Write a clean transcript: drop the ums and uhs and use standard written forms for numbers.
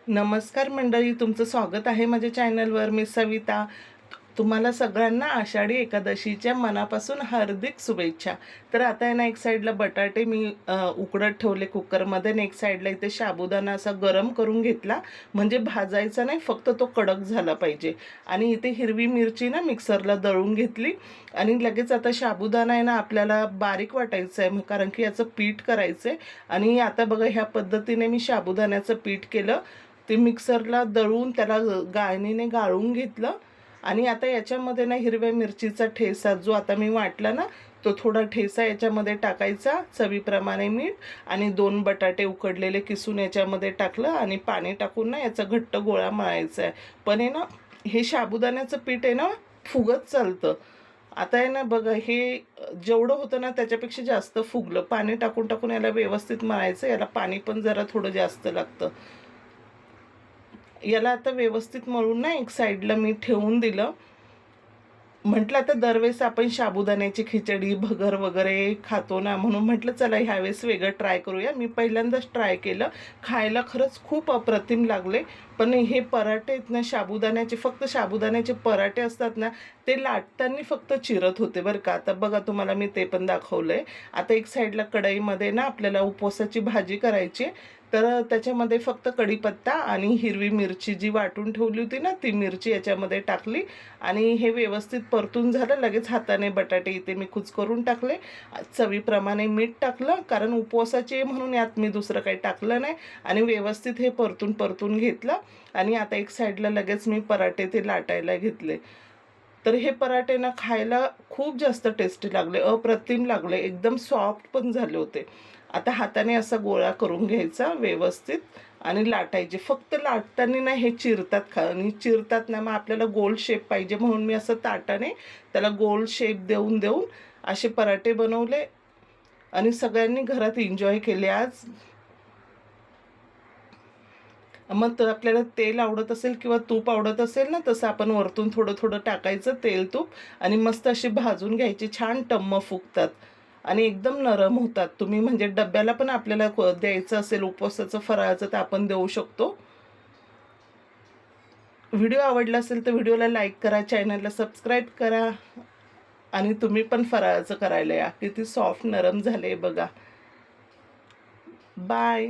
नमस्कार मंडळी, तुमचं स्वागत आहे माझ्या चॅनलवर. मी सविता. तुम्हाला सगळ्यांना आषाढी एकादशीच्या मनापासून हार्दिक शुभेच्छा. तर आता आहे ना, एक साईडला बटाटे मी उकडत ठेवले कुकरमध्ये आणि एक साईडला इथे साबुदाणा असा गरम करून घेतला, म्हणजे भाजायचा नाही, फक्त तो कडक झाला पाहिजे. आणि इथे हिरवी मिरची ना मिक्सरला दळून घेतली आणि लगेच आता साबुदाणा आहे ना आपल्याला बारीक वाटायचं आहे, कारण की याचं पीठ करायचं आहे. आणि आता बघा, ह्या पद्धतीने मी साबुदाण्याचं पीठ केलं, ते मिक्सरला दळून त्याला गाळणीने गाळून घेतलं. आणि आता याच्यामध्ये ना हिरव्या मिरचीचा ठेसा जो आता मी वाटला ना, तो थोडा ठेसा याच्यामध्ये टाकायचा, चवीप्रमाणे मीठ, आणि 2 बटाटे उकडलेले किसून याच्यामध्ये टाकलं आणि पाणी टाकून ना याचा घट्ट गोळा मळायचा आहे. पण आहे ना, हे साबुदाण्याचं पीठ आहे ना फुगत चालतं. आता आहे ना बघा, हे जेवढं होतं ना त्याच्यापेक्षा जास्त फुगलं. पाणी टाकून टाकून याला व्यवस्थित मळायचं. याला पाणी पण जरा थोडं जास्त लागतं. याला आता व्यवस्थित मळून ना एक साईडला मी ठेवून दिलं. म्हटलं आता दरवेळेस आपण साबुदाण्याची खिचडी, भगर वगैरे खातो ना, म्हणून म्हटलं चला ह्यावेळेस वेगळं ट्राय करूया. मी पहिल्यांदाच ट्राय केलं. खायला खरंच खूप अप्रतिम लागले. पण हे पराठे आहेत ना साबुदाण्याचे, फक्त साबुदाण्याचे पराठे असतात ना, ते लाटताना फक्त चिरत होते बरं का. आता बघा, तुम्हाला मी ते पण दाखवलं आहे. आता एक साईडला कढईमध्ये ना आपल्याला उपवासाची भाजी करायची, तर त्याच्यामध्ये फक्त कढीपत्ता आणि हिरवी मिरची जी वाटून ठेवली होती ना, ती मिरची याच्यामध्ये टाकली आणि हे व्यवस्थित परतून झालं. लगेच हाताने बटाटे इथे मी कुचकरून टाकले. चवीप्रमाणे मीठ टाकलं, कारण उपवासाचे म्हणून यात मी दुसरं काही टाकलं नाही. आणि व्यवस्थित हे परतून परतून घेतलं. आणि आता एक साईडला लगेच मी पराठे ते लाटायला घेतले. तर हे पराठे ना खायला खूप जास्त टेस्टी लागले, अप्रतिम लागले, एकदम सॉफ्ट पण झाले होते. आता हाताने असा गोळा करून घ्यायचा व्यवस्थित आणि लाटायचे. फक्त लाटताना ना हे चिरतात आणि चिरतात ना, मग आपल्याला गोल शेप पाहिजे म्हणून मी असं ताटाने त्याला गोल शेप देऊन देऊन असे पराठे बनवले आणि सगळ्यांनी घरात एन्जॉय केले आज. मग तर आपल्याला तेल आवडत असेल किंवा तूप आवडत असेल ना, तसं आपण वरतून थोडं थोडं टाकायचं तेल तूप आणि मस्त अशी भाजून घ्यायची. छान टम्म फुगतात आणि एकदम नरम होतात. तुम्ही म्हणजे डब्याला पण आपल्याला द्यायचं असेल उपवासाचं फराळाचं तर आपण देऊ शकतो. व्हिडिओ आवडला असेल तर व्हिडिओला लाईक करा, चॅनलला सबस्क्राईब करा आणि तुम्ही पण फराळाचं करायला या. किती सॉफ्ट नरम झाले बघा. बाय.